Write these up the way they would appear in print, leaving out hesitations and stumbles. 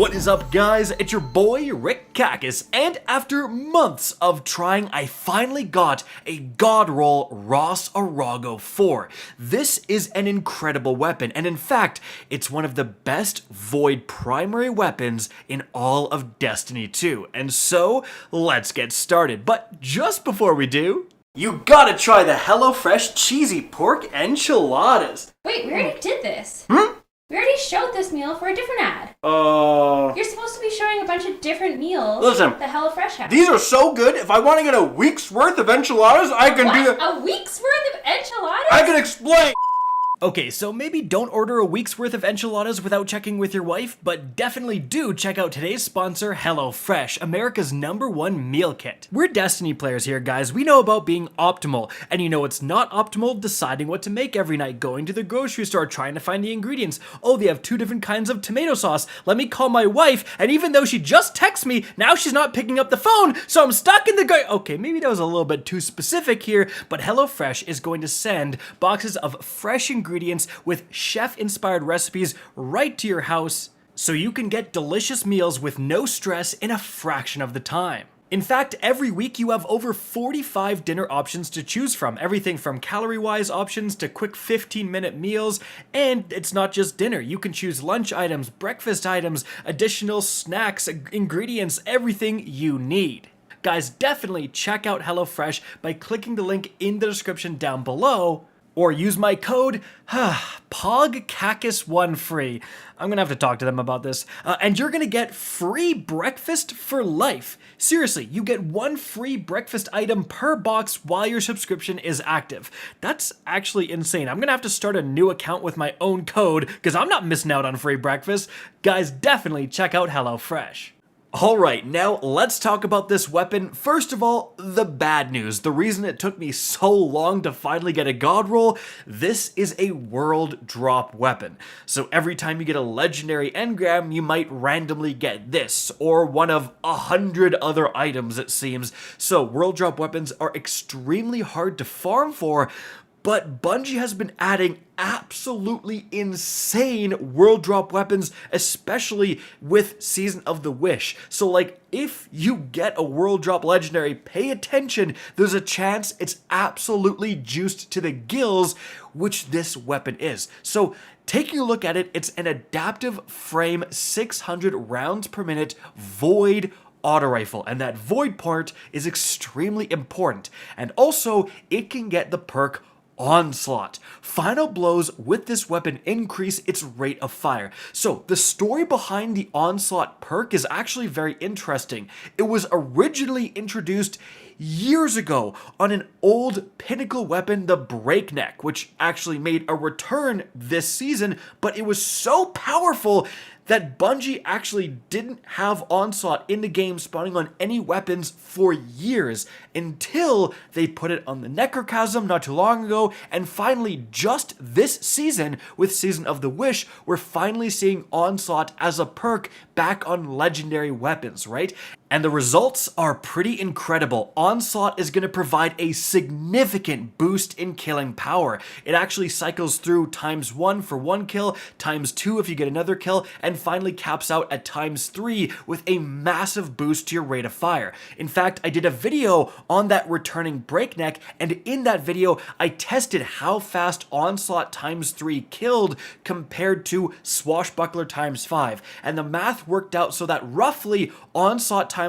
What is up, guys? It's your boy Rick Kakis, and after months of trying, I finally got a god roll Ros Arago IV. This is an incredible weapon, and in fact, it's one of the best void primary weapons in all of Destiny 2. And so, let's get started. But just before we do, you gotta try the HelloFresh cheesy pork enchiladas. Wait, we already did this. We already showed this meal for a different ad. You're supposed to be showing a bunch of different meals. Listen, the HelloFresh has. These are so good. If I want to get a week's worth of enchiladas, I can do it. A week's worth of enchiladas? I can explain. Okay, so maybe don't order a week's worth of enchiladas without checking with your wife, but definitely do check out today's sponsor, HelloFresh, America's #1 meal kit. We're Destiny players here, guys. We know about being optimal, and you know it's not optimal deciding what to make every night, going to the grocery store, trying to find the ingredients. Oh, they have 2 different kinds of tomato sauce. Let me call my wife, and even though she just texted me, now she's not picking up the phone, so I'm stuck in the Okay, maybe that was a little bit too specific here, but HelloFresh is going to send boxes of fresh ingredients with chef-inspired recipes right to your house so you can get delicious meals with no stress in a fraction of the time. In fact, every week you have over 45 dinner options to choose from, everything from calorie-wise options to quick 15-minute meals, and it's not just dinner. You can choose lunch items, breakfast items, additional snacks, ingredients, everything you need. Guys, definitely check out HelloFresh by clicking the link in the description down below, or use my code POGCACUS1 free. I'm gonna have to talk to them about this. And you're gonna get free breakfast for life. Seriously, you get 1 free breakfast item per box while your subscription is active. That's actually insane. I'm gonna have to start a new account with my own code because I'm not missing out on free breakfast. Guys, definitely check out HelloFresh. Alright, now let's talk about this weapon. First of all, the bad news. The reason it took me so long to finally get a god roll, this is a world drop weapon. So every time you get a legendary engram, you might randomly get this, or one of 100 other items it seems. So world drop weapons are extremely hard to farm for, but Bungie has been adding absolutely insane world drop weapons, especially with Season of the Wish. So like, if you get a world drop legendary, pay attention, there's a chance it's absolutely juiced to the gills, which this weapon is. So taking a look at it, it's an adaptive frame 600 rounds per minute void auto rifle, and that void part is extremely important. And also, it can get the perk Onslaught. Final blows with this weapon increase its rate of fire. So the story behind the Onslaught perk is actually very interesting. It was originally introduced years ago on an old pinnacle weapon, the Breakneck, which actually made a return this season, but it was so powerful that Bungie actually didn't have Onslaught in the game spawning on any weapons for years until they put it on the Necrochasm not too long ago, and finally just this season with Season of the Wish, we're finally seeing Onslaught as a perk back on legendary weapons, right? And the results are pretty incredible. Onslaught is going to provide a significant boost in killing power. It actually cycles through ×1 for 1 kill, ×2 if you get another kill, and finally caps out at ×3 with a massive boost to your rate of fire. In fact, I did a video on that returning Breakneck, and in that video, I tested how fast Onslaught ×3 killed compared to Swashbuckler ×5, and the math worked out so that roughly Onslaught ×3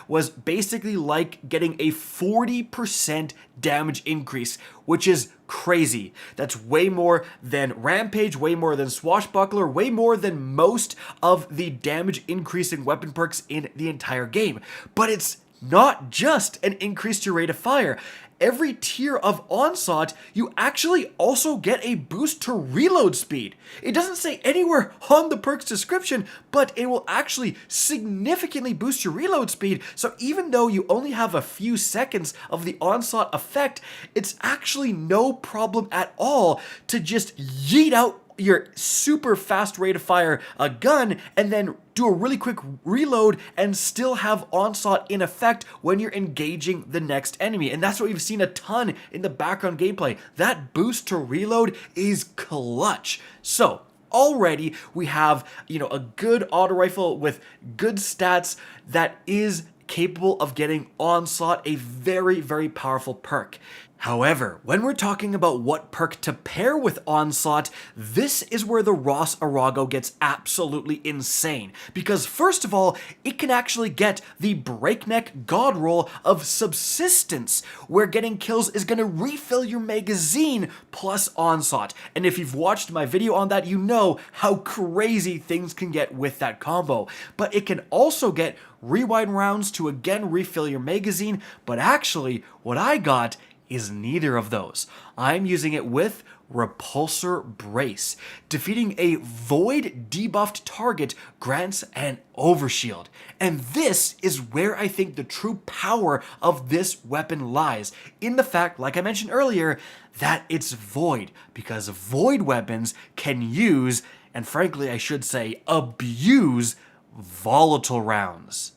was basically like getting a 40% damage increase, which is crazy. That's way more than Rampage, way more than Swashbuckler, way more than most of the damage increasing weapon perks in the entire game. But it's not just an increase to your rate of fire. Every tier of Onslaught, you actually also get a boost to reload speed. It doesn't say anywhere on the perk's description, but it will actually significantly boost your reload speed. So even though you only have a few seconds of the Onslaught effect, it's actually no problem at all to just yeet out your super fast rate of fire a gun and then do a really quick reload and still have Onslaught in effect when you're engaging the next enemy. And that's what we've seen a ton in the background gameplay. That boost to reload is clutch. So already we have, a good auto rifle with good stats that is capable of getting Onslaught, a very, very powerful perk. However, when we're talking about what perk to pair with Onslaught, this is where the Ros Arago gets absolutely insane. Because first of all, it can actually get the breakneck god roll of Subsistence, where getting kills is going to refill your magazine plus Onslaught. And if you've watched my video on that, you know how crazy things can get with that combo. But it can also get rewind rounds to again refill your magazine, but actually, what I got is neither of those. I'm using it with Repulsor Brace. Defeating a void debuffed target grants an overshield. And this is where I think the true power of this weapon lies, in the fact, like I mentioned earlier, that it's void, because void weapons can use, and frankly I should say abuse, volatile rounds.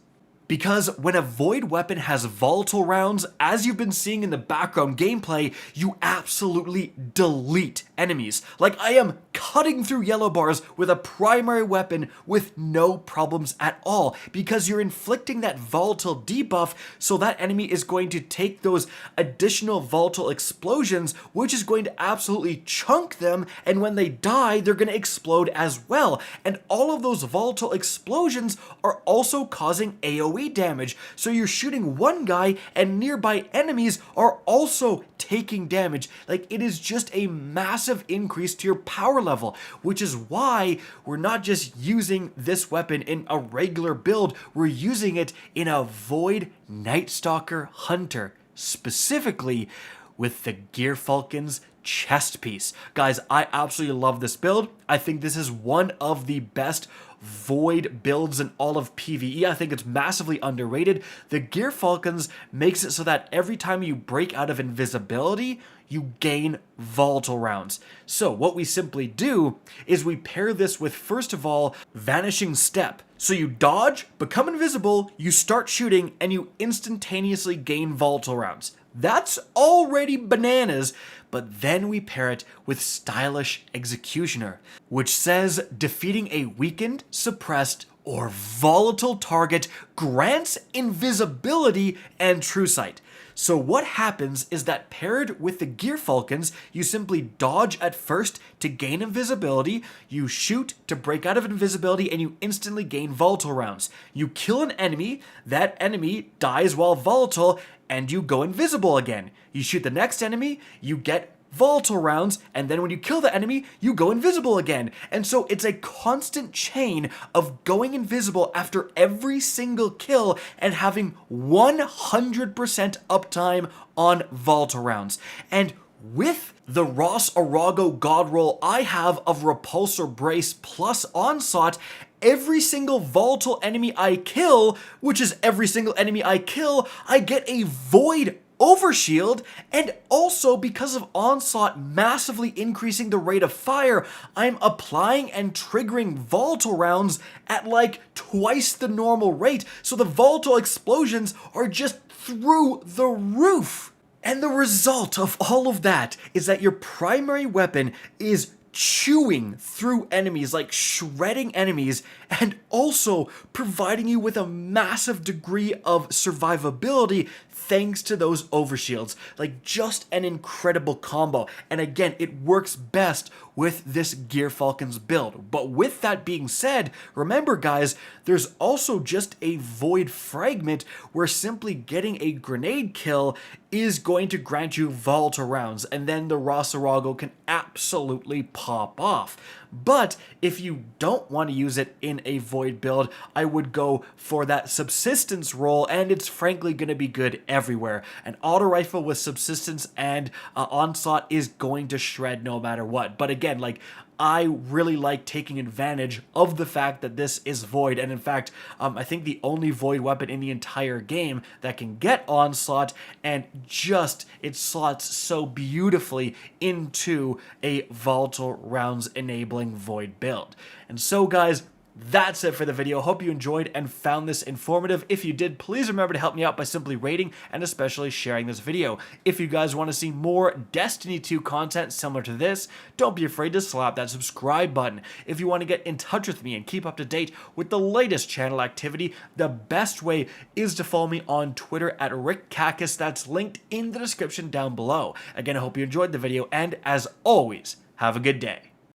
Because when a void weapon has volatile rounds, as you've been seeing in the background gameplay, you absolutely delete enemies. Like, I am cutting through yellow bars with a primary weapon with no problems at all, because you're inflicting that volatile debuff, so that enemy is going to take those additional volatile explosions, which is going to absolutely chunk them, and when they die, they're going to explode as well. And all of those volatile explosions are also causing AoE damage, so you're shooting one guy and nearby enemies are also taking damage. Like, it is just a massive increase to your power level, which is why we're not just using this weapon in a regular build, we're using it in a Void Night Stalker Hunter, specifically with the Gearfalcon's chest piece. Guys, I absolutely love this build. I think this is one of the best void builds in all of PvE. I think it's massively underrated. The Gearfalcons makes it so that every time you break out of invisibility, you gain volatile rounds. So what we simply do is we pair this with, first of all, Vanishing Step. So you dodge, become invisible, you start shooting, and you instantaneously gain volatile rounds. That's already bananas, but then we pair it with Stylish Executioner, which says defeating a weakened, suppressed, or volatile target grants invisibility and true sight. So what happens is that paired with the Gearfalcons, you simply dodge at first to gain invisibility, you shoot to break out of invisibility, and you instantly gain volatile rounds. You kill an enemy, that enemy dies while volatile, and you go invisible again. You shoot the next enemy, you get volatile rounds, and then when you kill the enemy, you go invisible again. And so it's a constant chain of going invisible after every single kill and having 100% uptime on volatile rounds. And with the Ros Arago god roll I have of Repulsor Brace plus Onslaught, every single volatile enemy I kill, which is every single enemy I kill, I get a void overshield, and also because of Onslaught massively increasing the rate of fire, I'm applying and triggering volatile rounds at like twice the normal rate, so the volatile explosions are just through the roof. And the result of all of that is that your primary weapon is chewing through enemies, like shredding enemies, and also providing you with a massive degree of survivability thanks to those overshields. Like, just an incredible combo. And again, it works best with this Gearfalcon's build. But with that being said, remember guys, there's also just a Void Fragment where simply getting a grenade kill is going to grant you volatile rounds, and then the Ros Arago can absolutely pop off. But if you don't want to use it in a Void build, I would go for that Subsistence roll, and it's frankly going to be good everywhere. An auto rifle with Subsistence and Onslaught is going to shred no matter what. But again, like, I really like taking advantage of the fact that this is Void, and in fact, I think the only Void weapon in the entire game that can get Onslaught, and just, it slots so beautifully into a volatile rounds enabling Void build. And so guys, That's it for the video. Hope you enjoyed and found this informative. If you did, please remember to help me out by simply rating and especially sharing this video. If you guys want to see more Destiny 2 content similar to this, don't be afraid to slap that subscribe button. If you want to get in touch with me and keep up to date with the latest channel activity, the best way is to follow me on Twitter at RickCacus. That's linked in the description down below. Again, I hope you enjoyed the video, and as always, have a good day.